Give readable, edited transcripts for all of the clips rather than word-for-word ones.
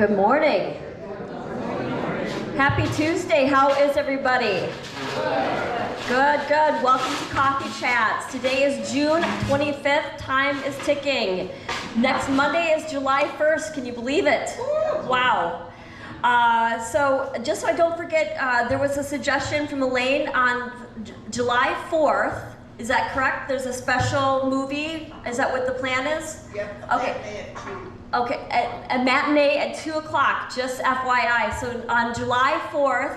Good morning. Happy Tuesday. How is everybody? Good, good. Welcome to Coffee Chats. Today is June 25th. Time is ticking. Next Monday is July 1st. Can you believe it? Wow. So just so I don't forget, there was a suggestion from Elaine on July 4th. Is that correct? There's a special movie? Is that what the plan is? Yep. Okay. Okay, a matinee at 2 o'clock, just FYI. So on July 4th,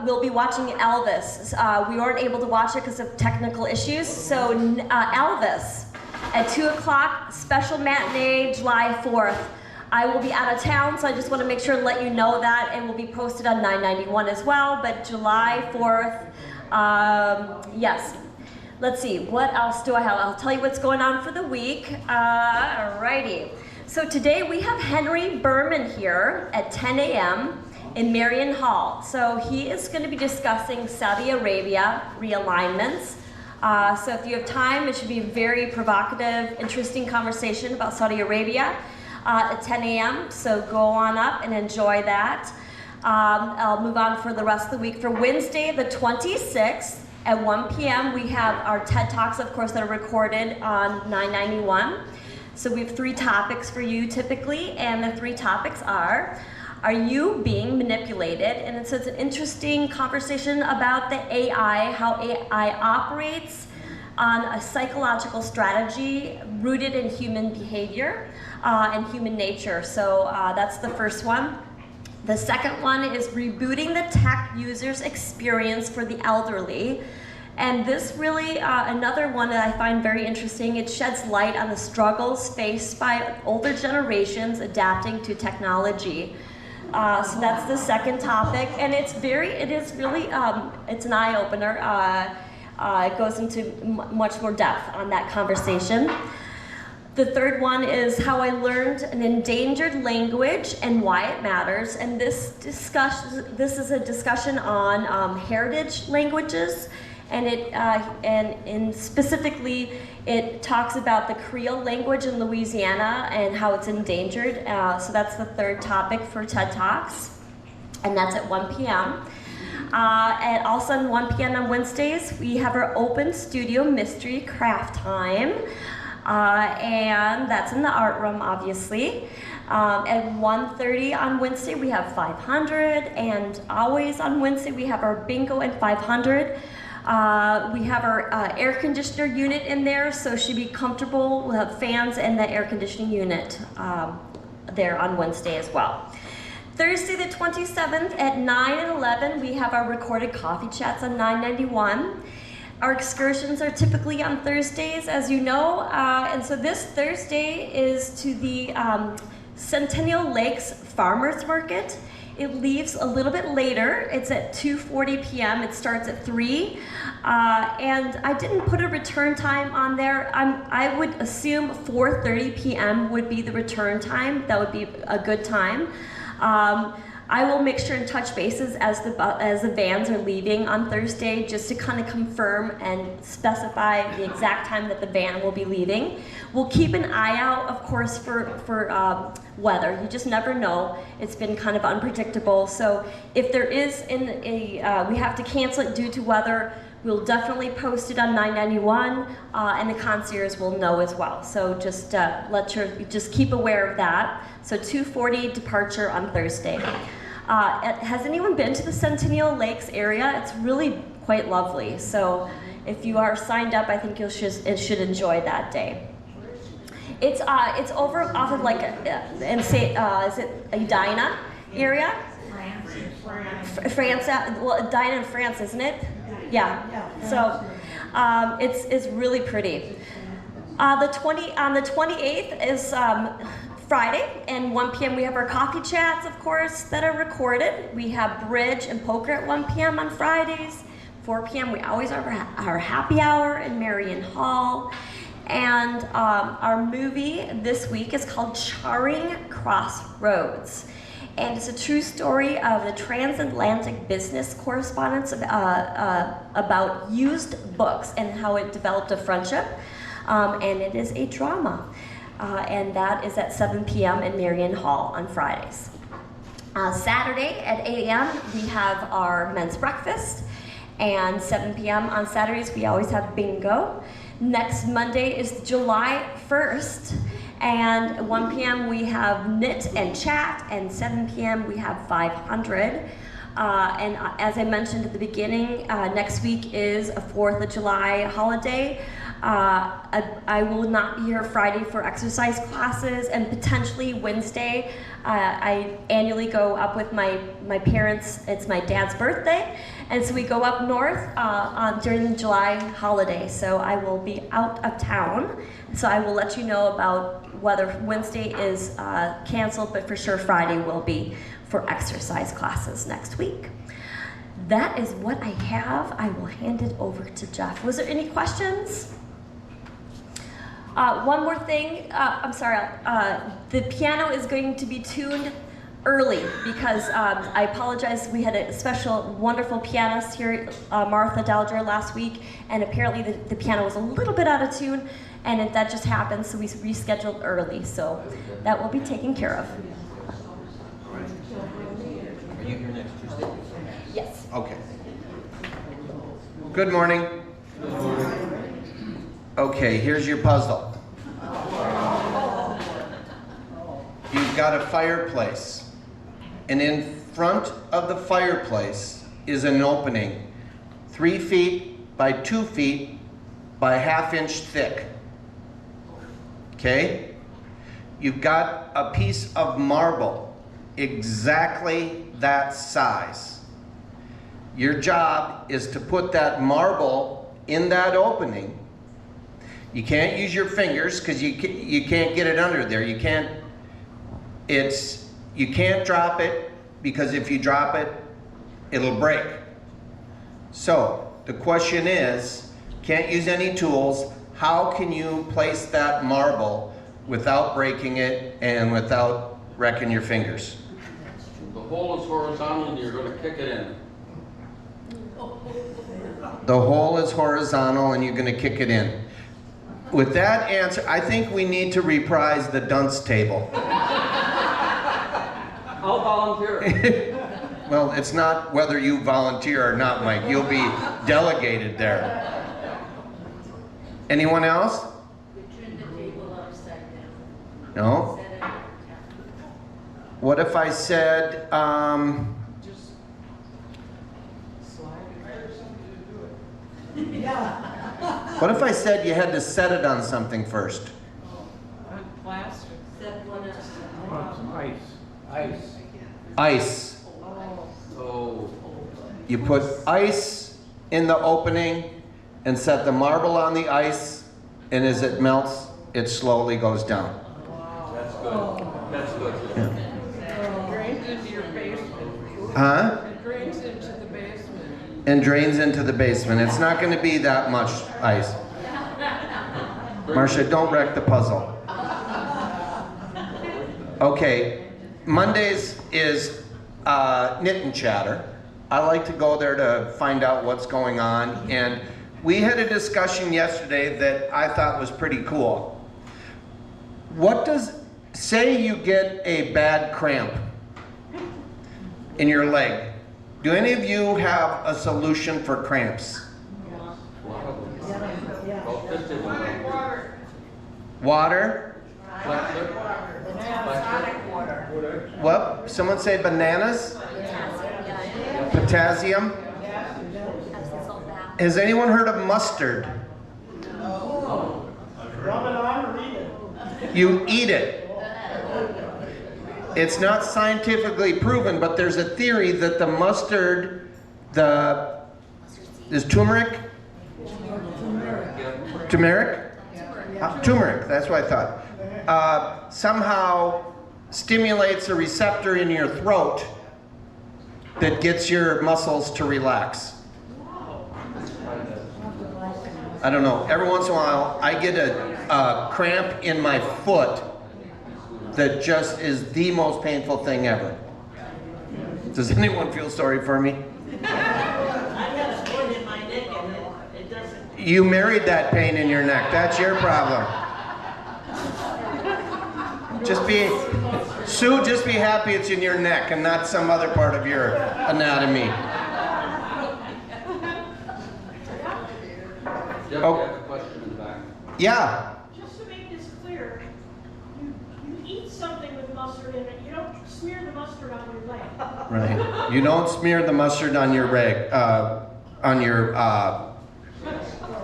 we'll be watching Elvis. We weren't able to watch it because of technical issues. So Elvis at 2 o'clock, special matinee, July 4th. I will be out of town, so I just want to make sure to let you know that, and will be posted on 991 as well, but July 4th, yes. Let's see, what else do I have? I'll tell you what's going on for the week. Alrighty. So today we have Henry Berman here at 10 a.m. in Marion Hall. So he is going to be discussing Saudi Arabia realignments. So if you have time, it should be a very provocative, interesting conversation about Saudi Arabia at 10 a.m. So go on up and enjoy that. I'll move on for the rest of the week. For Wednesday, the 26th, at 1 p.m. we have our TED Talks, of course, that are recorded on 991. So we have 3 topics for you typically, and the 3 topics are you being manipulated? And it's an interesting conversation about the AI, how AI operates on a psychological strategy rooted in human behavior and human nature. So that's the first one. The second one is rebooting the tech user's experience for the elderly. And this really, another one that I find very interesting, it sheds light on the struggles faced by older generations adapting to technology. So that's the second topic, and it's really, it's an eye-opener. It goes into much more depth on that conversation. The third one is how I learned an endangered language and why it matters. And this is a discussion on heritage languages, and specifically it talks about the Creole language in Louisiana and how it's endangered. So that's the third topic for TED Talks, and that's at 1 p.m. And also at 1 p.m. on Wednesdays, we have our open studio mystery craft time. And that's in the art room, obviously. At 1:30 on Wednesday, we have 500, and always on Wednesday, we have our bingo and 500. We have our air conditioner unit in there, so it should be comfortable. We'll have fans and the air conditioning unit there on Wednesday as well. Thursday the 27th at 9 and 11, we have our recorded coffee chats on 991. Our excursions are typically on Thursdays, as you know, and so this Thursday is to the Centennial Lakes Farmers Market. It leaves a little bit later. It's at 2:40 p.m. It starts at 3, and I didn't put a return time on there. I would assume 4:30 p.m. would be the return time. That would be a good time. I will make sure and touch bases as the vans are leaving on Thursday, just to kind of confirm and specify the exact time that the van will be leaving. We'll keep an eye out, of course, for weather. You just never know. It's been kind of unpredictable. So if there is we have to cancel it due to weather, we'll definitely post it on 991, and the concierge will know as well. So just just keep aware of that. So 2:40 departure on Thursday. Has anyone been to the Centennial Lakes area? It's really quite lovely. So if you are signed up, I think you should enjoy that day. It's over off of like is it Edina area? France. Well, Edina in France, isn't it? Yeah. So it's really pretty. On the 28th is Friday, and 1 p.m. we have our coffee chats, of course, that are recorded. We have bridge and poker at 1 p.m. on Fridays. 4 p.m. we always have our happy hour in Marion Hall. And our movie this week is called Charing Crossroads. And it's a true story of the transatlantic business correspondence about used books and how it developed a friendship. And it is a drama. and that is at 7 p.m. in Marion Hall on Fridays. Saturday at 8 a.m. we have our men's breakfast, and 7 p.m. on Saturdays we always have bingo. Next Monday is July 1st, and 1 p.m. we have knit and chat, and 7 p.m. we have 500. And as I mentioned at the beginning, next week is a 4th of July holiday. I will not be here Friday for exercise classes, and potentially Wednesday. I annually go up with my parents. It's my dad's birthday, and so we go up north during the July holiday. So I will be out of town. So I will let you know about whether Wednesday is canceled, but for sure Friday will be for exercise classes next week. That is what I have. I will hand it over to Jeff. Was there any questions? One more thing, I'm sorry, the piano is going to be tuned early because I apologize, we had a special, wonderful pianist here, Martha Dalger, last week, and apparently the piano was a little bit out of tune, and that just happened, so we rescheduled early, so that will be taken care of. Are you here next Tuesday? Yes. Okay. Good morning. Good morning. Okay, here's your puzzle. You've got a fireplace, and in front of the fireplace is an opening 3 feet by 2 feet by ½ inch thick. Okay? You've got a piece of marble exactly that size. Your job is to put that marble in that opening. You can't use your fingers because you can't get it under there. You can't drop it, because if you drop it, it'll break. So the question is, can't use any tools. How can you place that marble without breaking it and without wrecking your fingers? The hole is horizontal and you're going to kick it in. The hole is horizontal and you're going to kick it in. With that answer, I think we need to reprise the dunce table. I'll volunteer. Well, it's not whether you volunteer or not, Mike. You'll be delegated there. Anyone else? Turn the table upside down. No? What if I said, Just slide it. Yeah. what if I said you had to set it on something first? On plastic. Set one up. Some ice. Ice. Ice. Oh. You put ice in the opening and set the marble on the ice, and as it melts, it slowly goes down. That's good. That's good. Yeah. It drains into your basement. Huh? It drains into the basement. And drains into the basement. It's not going to be that much ice. Marcia, don't wreck the puzzle. Okay, Mondays is knit and chatter. I like to go there to find out what's going on, and we had a discussion yesterday that I thought was pretty cool. What does, say you get a bad cramp in your leg. Do any of you have a solution for cramps? Water? What? Someone say bananas? Potassium? Has anyone heard of mustard? Rub it on or eat it. You eat it. It's not scientifically proven, but there's a theory that the mustard, is turmeric? Turmeric? Turmeric, that's what I thought. Somehow stimulates a receptor in your throat that gets your muscles to relax. I don't know, every once in a while I get a cramp in my foot that just is the most painful thing ever. Does anyone feel sorry for me? I got a point in my neck and it doesn't. You married that pain in your neck, that's your problem. Sue, just be happy it's in your neck and not some other part of your anatomy. Jeff, Oh. you have a question in the back. Yeah, Just to make this clear, you eat something with mustard in it, you don't smear the mustard on your leg. right. You don't smear the mustard on your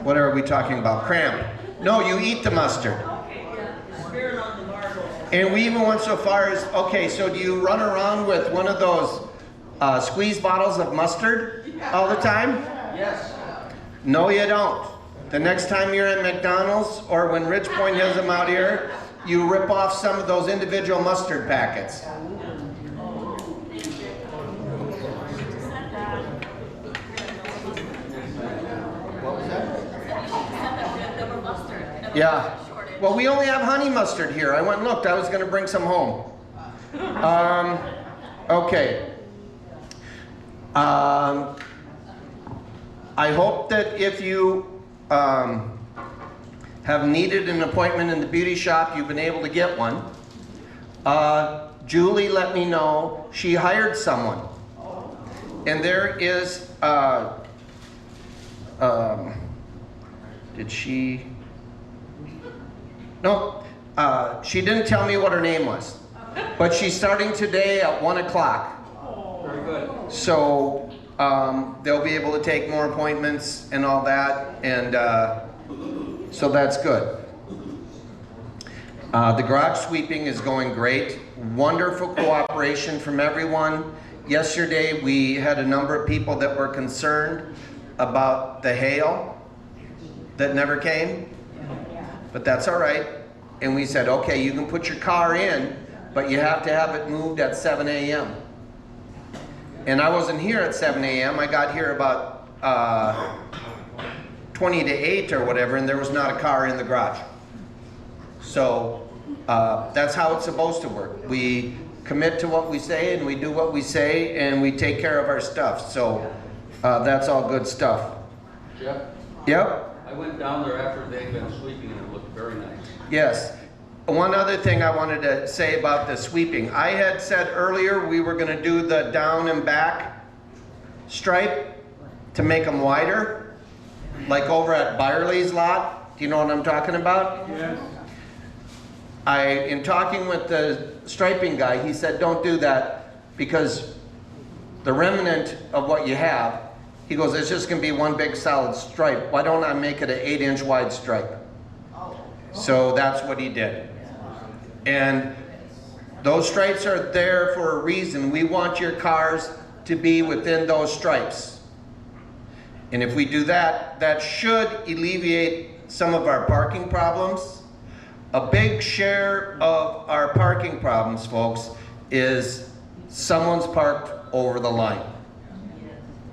what are we talking about? Cramp. No, you eat the mustard. Okay, Smear it on the marbles. And we even went so far as, okay, so do you run around with one of those squeeze bottles of mustard all the time? Yes. No, you don't. The next time you're at McDonald's or when Rich Point has them out here, you rip off some of those individual mustard packets. Yeah. Well, we only have honey mustard here. I went and looked. I was going to bring some home. Okay. I hope that if you have needed an appointment in the beauty shop, you've been able to get one. Julie let me know she hired someone. And there is, did she? No, she didn't tell me what her name was. But she's starting today at 1 o'clock. Very good. So they'll be able to take more appointments and all that, and so that's good. The garage sweeping is going great. Wonderful cooperation from everyone. Yesterday we had a number of people that were concerned about the hail that never came, but that's all right. And we said, okay, you can put your car in, but you have to have it moved at 7 a.m. And I wasn't here at 7 a.m. I got here about 20 to 8 or whatever, and there was not a car in the garage. So that's how it's supposed to work. We commit to what we say, and we do what we say, and we take care of our stuff. So that's all good stuff. Jeff, Yep. I went down there after they'd been sweeping and it looked very nice. Yes. One other thing I wanted to say about the sweeping. I had said earlier we were going to do the down and back stripe to make them wider, like over at Byerly's lot. Do you know what I'm talking about? Yes. In talking with the striping guy, he said don't do that because the remnant of what you have, he goes, it's just going to be one big solid stripe. Why don't I make it an 8-inch wide stripe? So that's what he did. And those stripes are there for a reason. We want your cars to be within those stripes. And if we do that, that should alleviate some of our parking problems. A big share of our parking problems, folks, is someone's parked over the line.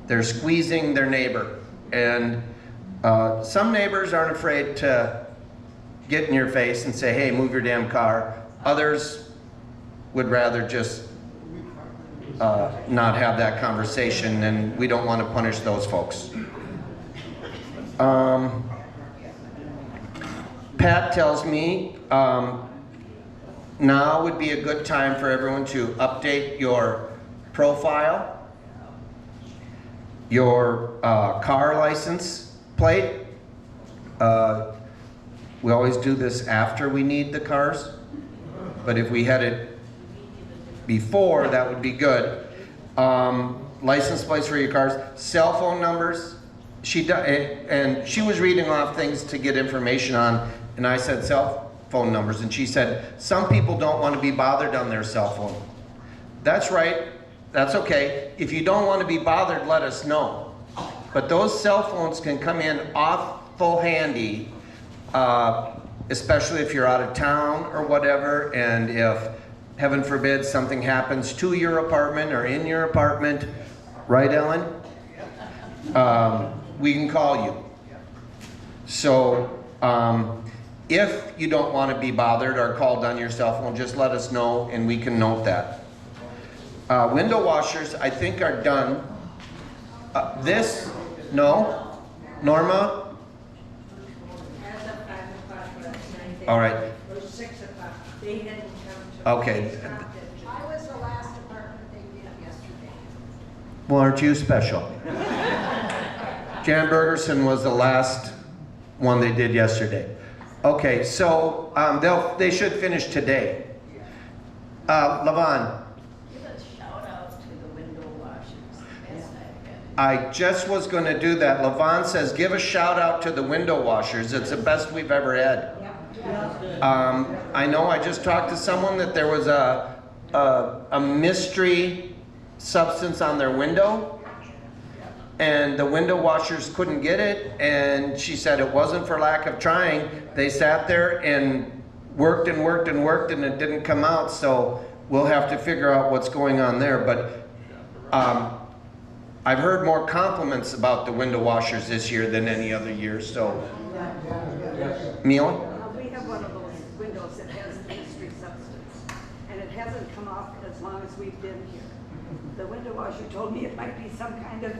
They're squeezing their neighbor. And some neighbors aren't afraid to get in your face and say, hey, move your damn car. Others would rather just not have that conversation, and we don't want to punish those folks. Pat tells me now would be a good time for everyone to update your profile, your car license plate. We always do this after we need the cars, but if we had it before, that would be good. License plates for your cars, cell phone numbers. And she was reading off things to get information on, and I said cell phone numbers, and she said some people don't want to be bothered on their cell phone. That's right. That's okay. If you don't want to be bothered, let us know. But those cell phones can come in awful handy, especially if you're out of town or whatever, and if, heaven forbid, something happens to your apartment or in your apartment. Right, Ellen? We can call you. So if you don't want to be bothered or called on your cell phone, just let us know and we can note that. Window washers, I think, are done. No? Norma? As of 5 o'clock last night. All right. Or 6 o'clock. They hadn't come to. Okay. I was the last apartment they did yesterday. Well, aren't you special? Jan Bergerson was the last one they did yesterday. Okay, so they should finish today. Levon, Give a shout out to the window washers. I just was going to do that. Levon says, give a shout out to the window washers. It's the best we've ever had. I know I just talked to someone that there was a mystery substance on their window, and the window washers couldn't get it, and she said it wasn't for lack of trying. They sat there and worked and worked and worked, and it didn't come out, so we'll have to figure out what's going on there. But I've heard more compliments about the window washers this year than any other year, so. Mila? We have one of those windows that has a mystery substance, and it hasn't come off as long as we've been here. The window washer told me it might be some kind of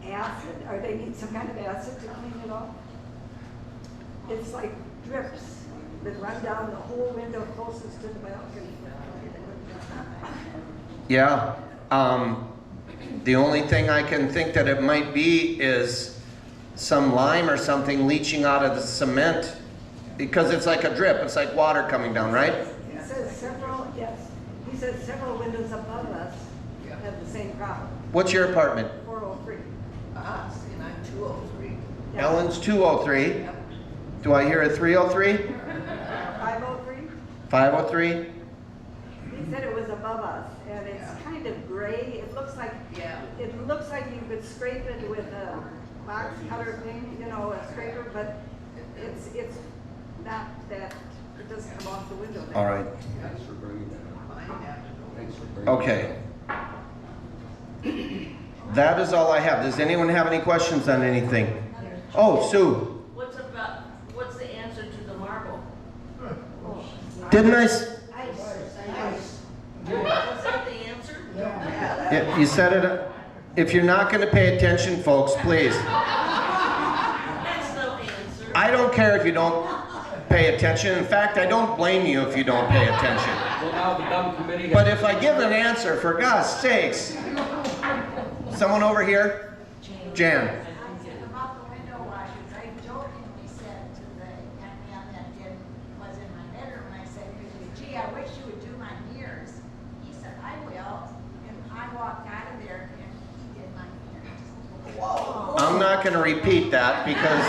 acid, or they need some kind of acid to clean it off. It's like drips that run down the whole window closest to the balcony. Yeah. The only thing I can think that it might be is some lime or something leaching out of the cement, because it's like a drip. It's like water coming down, right? He says several, yes, he says several windows above us have the same problem. What's your apartment? 403. Us, and I'm 203. Yeah. Ellen's 203. Do I hear a 303? 503? 503? He said it was above us, and it's kind of gray. It looks like you could scrape it with a box cutter thing, you know, a scraper, but it's not that, it doesn't come off the window. All right. Thanks for bringing that up. Thanks for bringing Okay. That is all I have. Does anyone have any questions on anything? Oh, Sue. What's the answer to the marble? Didn't I? Was that the answer? Yeah, you said it. If you're not going to pay attention, folks, please. That's no answer. I don't care if you don't pay attention. In fact, I don't blame you if you don't pay attention. Well, now the dumb committee. But if I give an answer, for God's sakes. Someone over here? Jan. About the window washers, I jokingly said to the young man that was in my bedroom, I said, gee, I wish you would do my mirrors. He said, I will. And I walked out of there and he did my mirrors. Whoa. I'm not going to repeat that because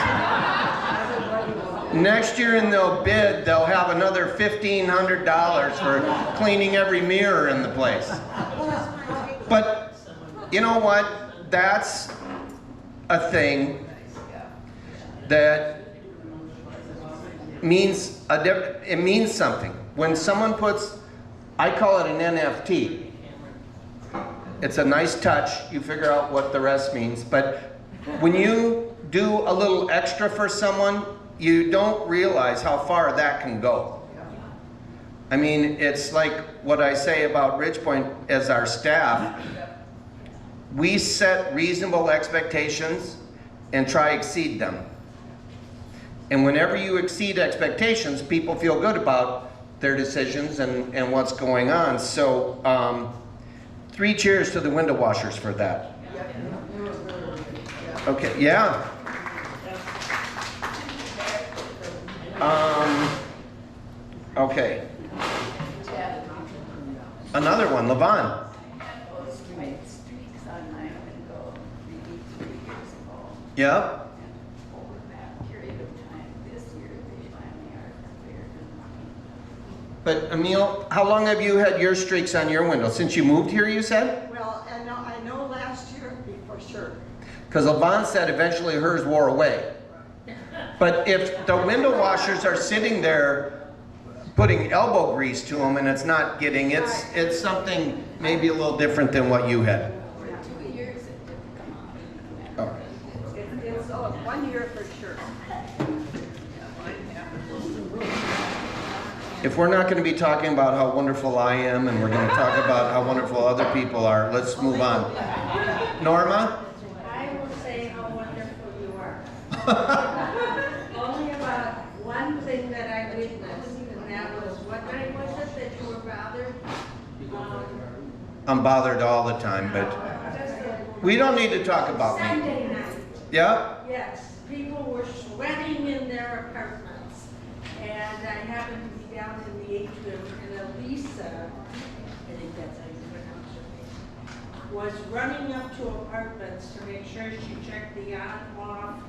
next year in their bid, they'll have another $1,500 for cleaning every mirror in the place. But you know what? That's a thing that means it means something. When someone puts, I call it an NFT. It's a nice touch. You figure out what the rest means. But when you do a little extra for someone, you don't realize how far that can go. I mean, it's like what I say about Ridgepoint as our staff. We set reasonable expectations and try to exceed them. And whenever you exceed expectations, people feel good about their decisions and what's going on. So 3 cheers to the window washers for that. Okay, yeah. Okay. Another one, Levon. Streaks on my window, maybe 3 years ago. Yep. Over that period of time, this year, they finally are cleared. But Emil, how long have you had your streaks on your window? Since you moved here, you said? Well, I know last year for sure. Because Levon said eventually hers wore away. But if the window washers are sitting there putting elbow grease to them and it's not getting, it's something maybe a little different than what you had. For 2 years, it didn't come Oh. off. It's 1 year for sure. If we're not going to be talking about how wonderful I am and we're going to talk about how wonderful other people are, let's move on. Norma? I will say how wonderful you are. Only about one thing that I witnessed, and that was what I was I'm bothered all the time, but we don't need to talk about me. Sunday night, Yeah? yes, people were sweating in their apartments. And I happened to be down in the atrium, and Elisa, I think that's how you pronounce her name, was running up to apartments to make sure she checked the on-off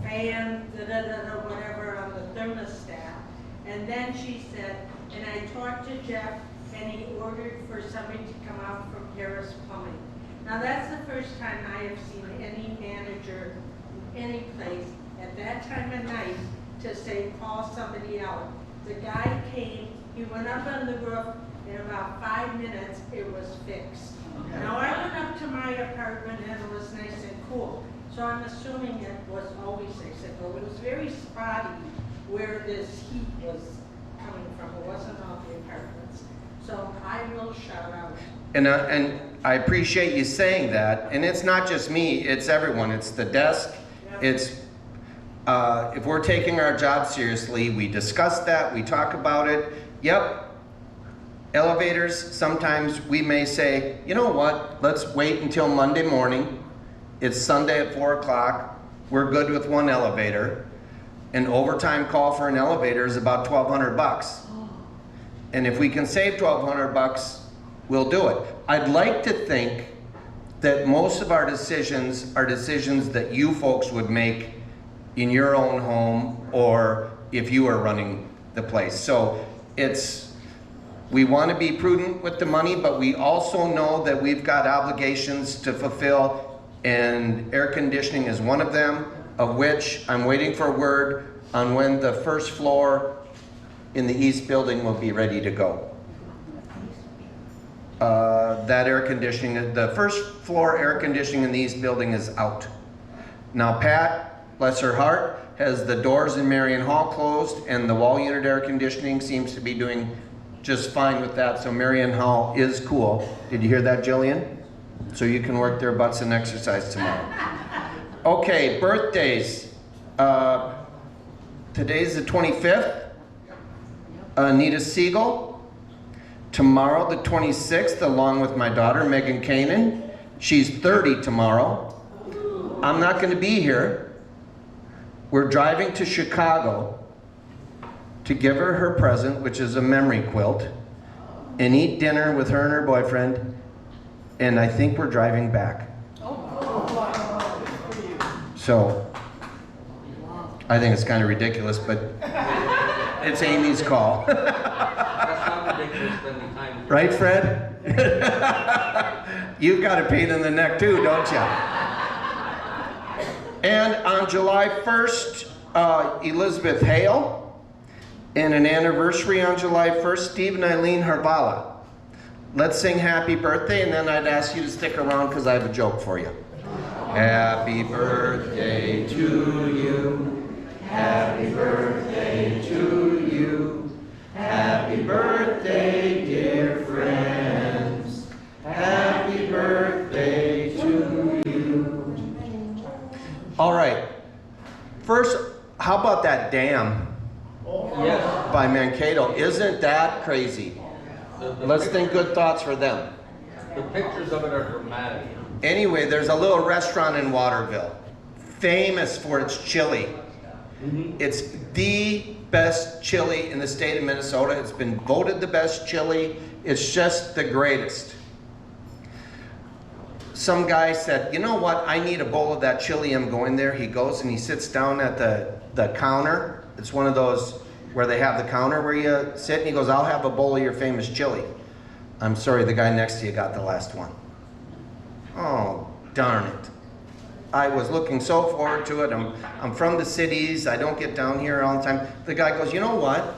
fan, whatever, on the thermostat. And then she said, and I talked to Jeff, and he ordered for somebody to come out from Harris Plumbing. Now, that's the first time I have seen any manager in any place at that time of night to say, call somebody out. The guy came, he went up on the roof, in about 5 minutes, it was fixed. Now, I went up to my apartment and it was nice and cool. So I'm assuming it was always nice and cool. It was very spotty where this heat was coming from. It wasn't all the apartments. So I will shout out. And I appreciate you saying that. And it's not just me, it's everyone. It's the desk. It's, if we're taking our job seriously, we discuss that, we talk about it. Yep. Elevators, sometimes we may say, you know what, let's wait until Monday morning. It's Sunday at 4 o'clock. We're good with one elevator. An overtime call for an elevator is about $1,200. And if we can save $1,200, we'll do it. I'd like to think that most of our decisions are decisions that you folks would make in your own home or if you are running the place. So we want to be prudent with the money, but we also know that we've got obligations to fulfill, and air conditioning is one of them, of which I'm waiting for word on when the first floor in the east building will be ready to go. That air conditioning, the first floor air conditioning in the east building is out. Now Pat, bless her heart, has the doors in Marion Hall closed, and the wall unit air conditioning seems to be doing just fine with that, so Marion Hall is cool. Did you hear that, Jillian? So you can work their butts and exercise tomorrow. Okay, birthdays. Today's the 25th. Anita Siegel. Tomorrow, the 26th, along with my daughter, Megan Kanan. She's 30 tomorrow. I'm not going to be here. We're driving to Chicago to give her her present, which is a memory quilt, and eat dinner with her and her boyfriend, and I think we're driving back. So, I think it's kind of ridiculous, but it's Amy's call. That's not ridiculous spending time. Right, Fred? You've got a pain in the neck too, don't you? And on July 1st, Elizabeth Hale. And an anniversary on July 1st, Steve and Eileen Harvala. Let's sing happy birthday, and then I'd ask you to stick around because I have a joke for you. Happy birthday to you. Happy birthday to you. Happy birthday, dear friends. Happy birthday to you. All right. First, how about that dam? Yes. By Mankato. Isn't that crazy? Let's think good thoughts for them. The pictures of it are dramatic. Anyway, there's a little restaurant in Waterville, famous for its chili. It's the best chili in the state of Minnesota. It's been voted the best chili. It's just the greatest. Some guy said, you know what, I need a bowl of that chili. I'm going there. He goes and he sits down at the counter. It's one of those where they have the counter where you sit, and he goes, I'll have a bowl of your famous chili. I'm sorry, the guy next to you got the last one. Oh, darn it. I was looking so forward to it. I'm from the cities. I don't get down here all the time. The guy goes, you know what?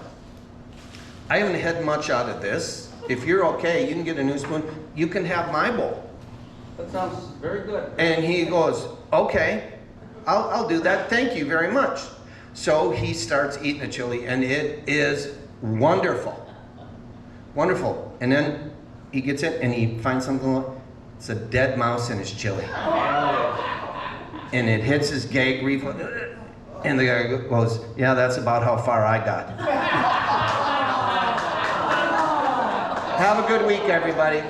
I haven't had much out of this. If you're okay, you can get a new spoon. You can have my bowl. That sounds very good. And he goes, okay, I'll do that. Thank you very much. So he starts eating the chili, and it is wonderful. Wonderful. And then he gets it, and he finds something, it's a dead mouse in his chili. And it hits his gag reflex, and the guy goes, yeah, that's about how far I got. Have a good week, everybody.